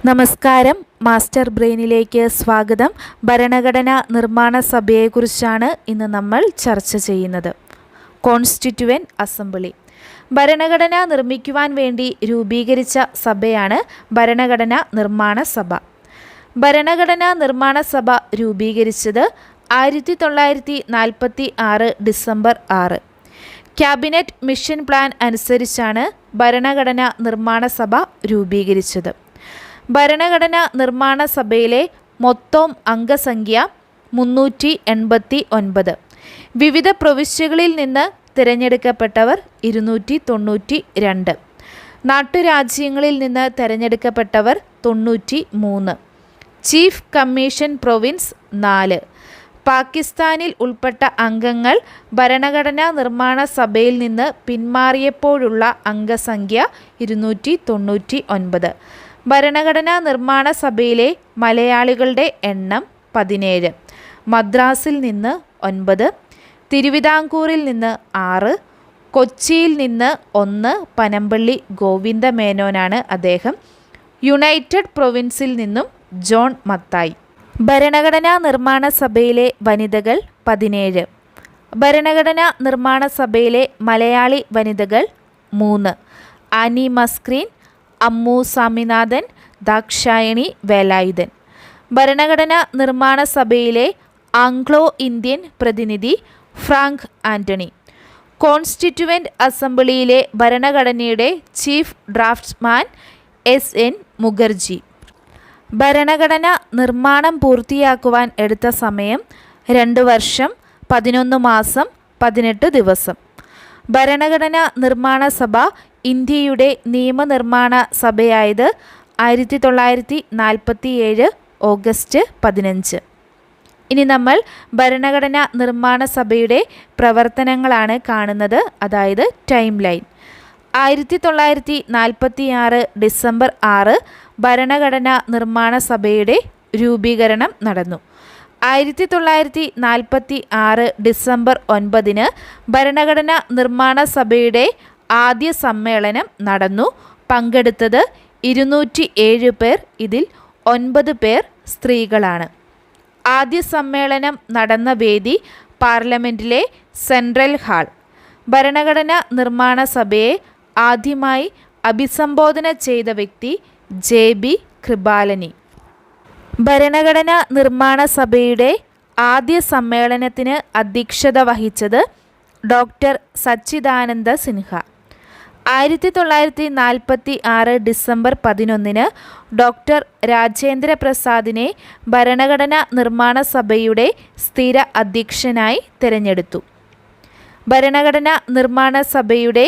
നമസ്കാരം. മാസ്റ്റർ ബ്രെയിനിലേക്ക് സ്വാഗതം. ഭരണഘടനാ നിർമ്മാണ സഭയെക്കുറിച്ചാണ് ഇന്ന് നമ്മൾ ചർച്ച ചെയ്യുന്നത്. കോൺസ്റ്റിറ്റ്യുവൻ്റ് അസംബ്ലി ഭരണഘടന നിർമ്മിക്കുവാൻ വേണ്ടി രൂപീകരിച്ച സഭയാണ് ഭരണഘടനാ നിർമ്മാണ സഭ. ഭരണഘടനാ നിർമ്മാണ സഭ രൂപീകരിച്ചത് 1946 ഡിസംബർ 6. ക്യാബിനറ്റ് മിഷൻ പ്ലാൻ അനുസരിച്ചാണ് ഭരണഘടനാ നിർമ്മാണ സഭ രൂപീകരിച്ചത്. ഭരണഘടനാ നിർമ്മാണ സഭയിലെ മൊത്തം അംഗസംഖ്യ 389. വിവിധ പ്രവിശ്യകളിൽ നിന്ന് തിരഞ്ഞെടുക്കപ്പെട്ടവർ 292. നാട്ടുരാജ്യങ്ങളിൽ നിന്ന് തിരഞ്ഞെടുക്കപ്പെട്ടവർ 93. Chief commission province 4. പാകിസ്ഥാനിൽ ഉൾപ്പെട്ട അംഗങ്ങൾ ഭരണഘടനാ നിർമ്മാണ സഭയിൽ നിന്ന് പിന്മാറിയപ്പോഴുള്ള അംഗസംഖ്യ 299. ഭരണഘടനാ നിർമ്മാണ സഭയിലെ മലയാളികളുടെ എണ്ണം 17. മദ്രാസിൽ നിന്ന് 9, തിരുവിതാംകൂറിൽ നിന്ന് 6, കൊച്ചിയിൽ നിന്ന് 1, പനമ്പള്ളി ഗോവിന്ദ മേനോനാണ് അദ്ദേഹം, യുണൈറ്റഡ് പ്രൊവിൻസിൽ നിന്നും ജോൺ മത്തായി. ഭരണഘടനാ നിർമ്മാണ സഭയിലെ വനിതകൾ 17. ഭരണഘടനാ നിർമ്മാണ സഭയിലെ മലയാളി വനിതകൾ 3: ആനി മസ്ക്രീൻ, അമ്മു സ്വാമിനാഥൻ, ദാക്ഷായണി വേലായുധൻ. ഭരണഘടനാ നിർമ്മാണ സഭയിലെ ആംഗ്ലോ ഇന്ത്യൻ പ്രതിനിധി ഫ്രാങ്ക് ആൻ്റണി. കോൺസ്റ്റിറ്റ്യുവൻ്റ് അസംബ്ലിയിലെ ഭരണഘടനയുടെ ചീഫ് ഡ്രാഫ്റ്റ്സ്മാൻ SN മുഖർജി. ഭരണഘടന നിർമ്മാണം പൂർത്തിയാക്കുവാൻ എടുത്ത സമയം 2 വർഷം 11 മാസം 18 ദിവസം. ഭരണഘടനാ നിർമ്മാണ സഭ ഇന്ത്യയുടെ നിയമനിർമ്മാണ സഭയായത് 1947 ഓഗസ്റ്റ് 15. ഇനി നമ്മൾ ഭരണഘടനാ നിർമ്മാണ സഭയുടെ പ്രവർത്തനങ്ങളാണ് കാണുന്നത്, അതായത് ടൈം ലൈൻ. 1946 ഡിസംബർ 6 ഭരണഘടനാ നിർമ്മാണ സഭയുടെ രൂപീകരണം നടന്നു. 1946 ഡിസംബർ 9 ഭരണഘടനാ നിർമ്മാണ സഭയുടെ ആദ്യ സമ്മേളനം നടന്നു. പങ്കെടുത്തത് 207 പേർ, ഇതിൽ 9 പേർ സ്ത്രീകളാണ്. ആദ്യ സമ്മേളനം നടന്ന വേദി പാർലമെൻറ്റിലെ സെൻട്രൽ ഹാൾ. ഭരണഘടനാ നിർമ്മാണ സഭയെ ആദ്യമായി അഭിസംബോധന ചെയ്ത വ്യക്തി JB കൃപാലനി. ഭരണഘടനാ നിർമ്മാണ സഭയുടെ ആദ്യ സമ്മേളനത്തിന് അധ്യക്ഷത വഹിച്ചത് ഡോക്ടർ സച്ചിദാനന്ദ സിൻഹ. 1946 ഡിസംബർ 11 ഡോക്ടർ രാജേന്ദ്ര പ്രസാദിനെ ഭരണഘടനാ നിർമ്മാണ സഭയുടെ സ്ഥിര അധ്യക്ഷനായി തിരഞ്ഞെടുത്തു. ഭരണഘടനാ നിർമ്മാണ സഭയുടെ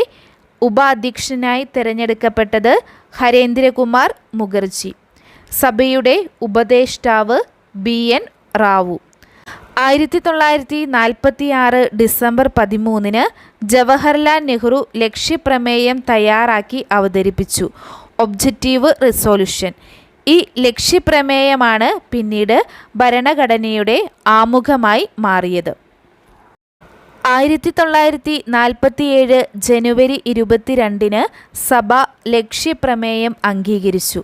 ഉപാധ്യക്ഷനായി തിരഞ്ഞെടുക്കപ്പെട്ടത് ഹരേന്ദ്രകുമാർ മുഖർജി. സഭയുടെ ഉപദേഷ്ടാവ് BN റാവു. 1946 ഡിസംബർ 13 ജവഹർലാൽ നെഹ്റു ലക്ഷ്യപ്രമേയം തയ്യാറാക്കി അവതരിപ്പിച്ചു, ഒബ്ജക്റ്റീവ് റെസൊല്യൂഷൻ. ഈ ലക്ഷ്യപ്രമേയമാണ് പിന്നീട് ഭരണഘടനയുടെ ആമുഖമായി മാറിയത്. 1947 ജനുവരി 22 സഭ ലക്ഷ്യപ്രമേയം അംഗീകരിച്ചു.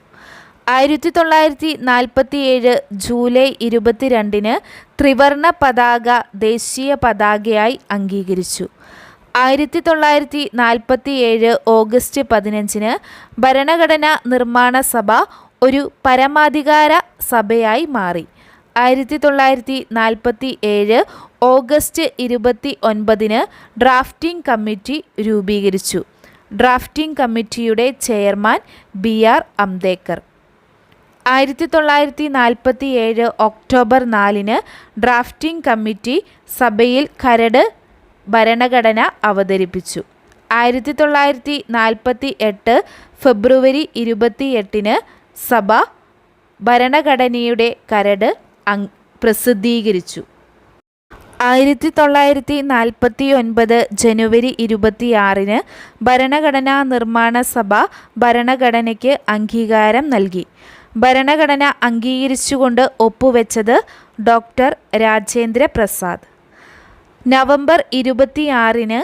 1947 ജൂലൈ 22 ത്രിവർണ പതാക ദേശീയ പതാകയായി അംഗീകരിച്ചു. 1947 ഓഗസ്റ്റ് 15 ഭരണഘടനാ നിർമ്മാണ സഭ ഒരു പരമാധികാര സഭയായി മാറി. 1947 ഓഗസ്റ്റ് 29 ഡ്രാഫ്റ്റിംഗ് കമ്മിറ്റി രൂപീകരിച്ചു. ഡ്രാഫ്റ്റിംഗ് കമ്മിറ്റിയുടെ chairman BR Ambedkar. 1947 October 4 drafting committee സഭയിൽ കരട് ഭരണഘടന അവതരിപ്പിച്ചു. 1948 ഫെബ്രുവരി 28 സഭ ഭരണഘടനയുടെ കരട് പ്രസിദ്ധീകരിച്ചു. 1949 ജനുവരി 26 ഭരണഘടനാ നിർമ്മാണ സഭ ഭരണഘടനയ്ക്ക് അംഗീകാരം നൽകി. ഭരണഘടന അംഗീകരിച്ചുകൊണ്ട് ഒപ്പുവെച്ചത് ഡോക്ടർ രാജേന്ദ്ര പ്രസാദ്. നവംബർ 26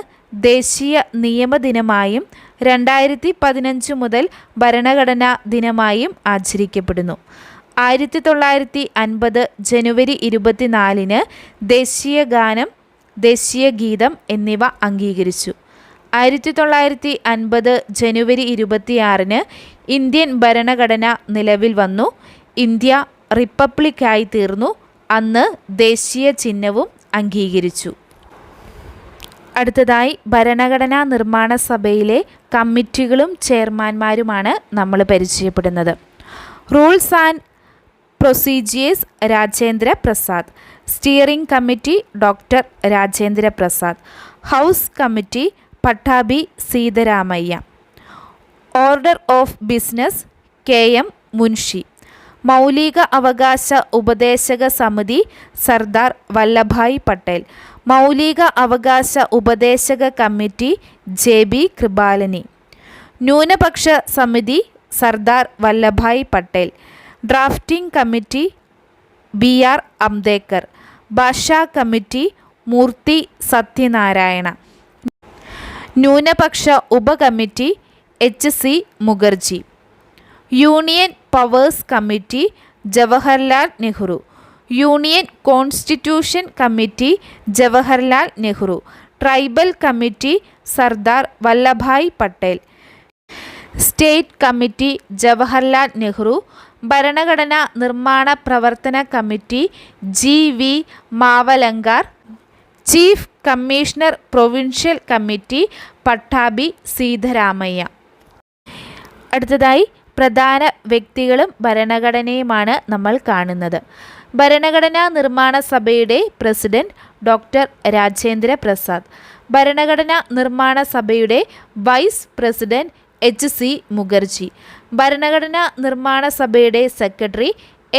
ദേശീയ നിയമദിനമായും 2015 മുതൽ ഭരണഘടനാ ദിനമായും ആചരിക്കപ്പെടുന്നു. 1950 ജനുവരി 24 ദേശീയഗാനം, ദേശീയഗീതം എന്നിവ അംഗീകരിച്ചു. 1950 ജനുവരി 26 ഇന്ത്യൻ ഭരണഘടന നിലവിൽ വന്നു. ഇന്ത്യ റിപ്പബ്ലിക്കായി തീർന്നു. അന്ന് ദേശീയ ചിഹ്നവും അംഗീകരിച്ചു. അടുത്തതായി ഭരണഘടനാ നിർമ്മാണ സഭയിലെ കമ്മിറ്റികളും ചെയർമാൻമാരുമാണ് നമ്മൾ പരിചയപ്പെടുന്നത്. Rules and procedures Rajendra Prasad. Steering committee doctor Rajendra Prasad. House committee Pattabhi Sitaramayya. Order of business KM Munshi. മൗലിക അവകാശ ഉപദേശക സമിതി സർദാർ വല്ലഭായ് പട്ടേൽ. മൗലിക അവകാശ ഉപദേശക കമ്മിറ്റി JB കൃപാലനി. ന്യൂനപക്ഷ സമിതി Sardar Vallabhbhai Patel. Drafting committee BR Ambedkar. ഭാഷാ കമ്മിറ്റി മൂർത്തി സത്യനാരായണ. ന്യൂനപക്ഷ ഉപകമ്മിറ്റി HC Mukherjee. Union powers committee Jawaharlal Nehru. Union constitution committee Jawaharlal Nehru. Tribal committee Sardar Vallabhbhai Patel. State committee Jawaharlal Nehru. ഭരണഘടനാ നിർമ്മാണ പ്രവർത്തന committee GV Mavalankar. Chief commissioner provincial committee Pattabhi Sitaramayya. അടുത്തതായി പ്രധാന വ്യക്തികളും ഭരണഘടനയുമാണ് നമ്മൾ കാണുന്നത്. ഭരണഘടനാ നിർമ്മാണ സഭയുടെ പ്രസിഡന്റ് ഡോക്ടർ രാജേന്ദ്ര പ്രസാദ്. ഭരണഘടനാ നിർമ്മാണ സഭയുടെ വൈസ് പ്രസിഡന്റ് HC മുഖർജി. ഭരണഘടനാ നിർമ്മാണ സഭയുടെ സെക്രട്ടറി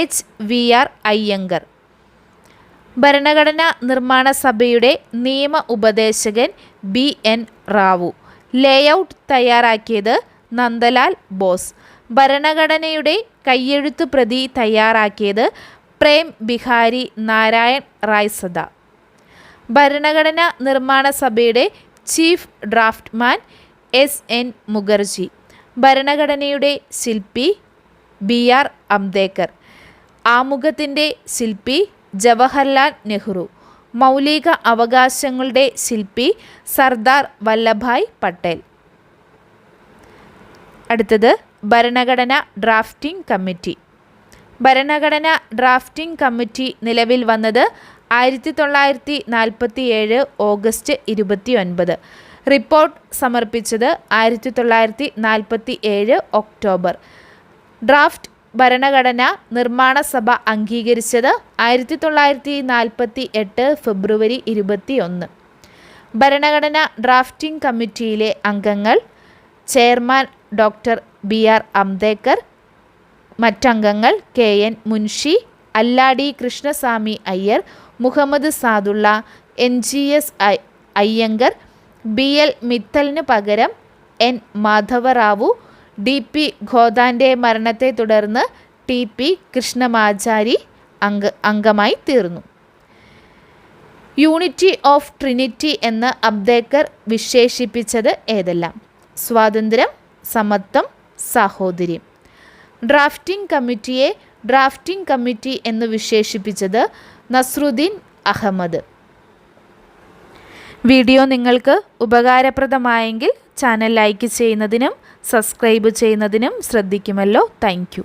HVR അയ്യങ്കർ. ഭരണഘടനാ നിർമ്മാണ സഭയുടെ നിയമ ഉപദേശകൻ BN റാവു. ലേഔട്ട് തയ്യാറാക്കിയത് നന്ദലാൽ ബോസ്. ഭരണഘടനയുടെ കയ്യെഴുത്ത് പ്രതി തയ്യാറാക്കിയത് പ്രേം ബിഹാരി നാരായൺ റായ്സദ. ഭരണഘടനാ നിർമ്മാണ സഭയുടെ ചീഫ് ഡ്രാഫ്റ്റ്മാൻ SN മുഖർജി. ഭരണഘടനയുടെ ശില്പി BR അംബേദ്കർ. ആമുഖത്തിൻ്റെ ശില്പി ജവഹർലാൽ നെഹ്റു. മൗലിക അവകാശങ്ങളുടെ ശില്പി സർദാർ വല്ലഭായ് പട്ടേൽ. അടുത്തത് ഭരണഘടന ഡ്രാഫ്റ്റിംഗ് കമ്മിറ്റി. ഭരണഘടന ഡ്രാഫ്റ്റിംഗ് കമ്മിറ്റി നിലവിൽ വന്നത് 1947 ഓഗസ്റ്റ് 29. റിപ്പോർട്ട് സമർപ്പിച്ചത് 1947 ഒക്ടോബർ. ഡ്രാഫ്റ്റ് ഭരണഘടന നിർമ്മാണ സഭ അംഗീകരിച്ചത് 1948 ഫെബ്രുവരി 21. ഭരണഘടന ഡ്രാഫ്റ്റിംഗ് കമ്മിറ്റിയിലെ അംഗങ്ങൾ: ചെയർമാൻ ഡോക്ടർ BR അംബേദ്കർ. മറ്റംഗങ്ങൾ KN Munshi, Alladi Krishnaswami Iyer, Muhammad Saadulla, NGS Ayyangar. BL മിത്തലിന് പകരം N മാധവറാവു. DP ഖോദാൻ്റെ മരണത്തെ തുടർന്ന് TP കൃഷ്ണമാചാരി അംഗമായി തീർന്നു. യൂണിറ്റി ഓഫ് ട്രിനിറ്റി എന്ന് അംബേദ്കർ വിശേഷിപ്പിച്ചത് ഏതെല്ലാം? സ്വാതന്ത്ര്യം, സമത്വം, സാഹോദര്യം. ഡ്രാഫ്റ്റിംഗ് കമ്മിറ്റിയെ ഡ്രാഫ്റ്റിംഗ് കമ്മിറ്റി എന്ന് വിശേഷിപ്പിച്ചത് നസ്രുദ്ദീൻ അഹമ്മദ്. വീഡിയോ നിങ്ങൾക്ക് ഉപകാരപ്രദമായെങ്കിൽ ചാനൽ ലൈക്ക് ചെയ്യുന്നതിനും സബ്സ്ക്രൈബ് ചെയ്യുന്നതിനും ശ്രദ്ധിക്കുമല്ലോ. Thank you.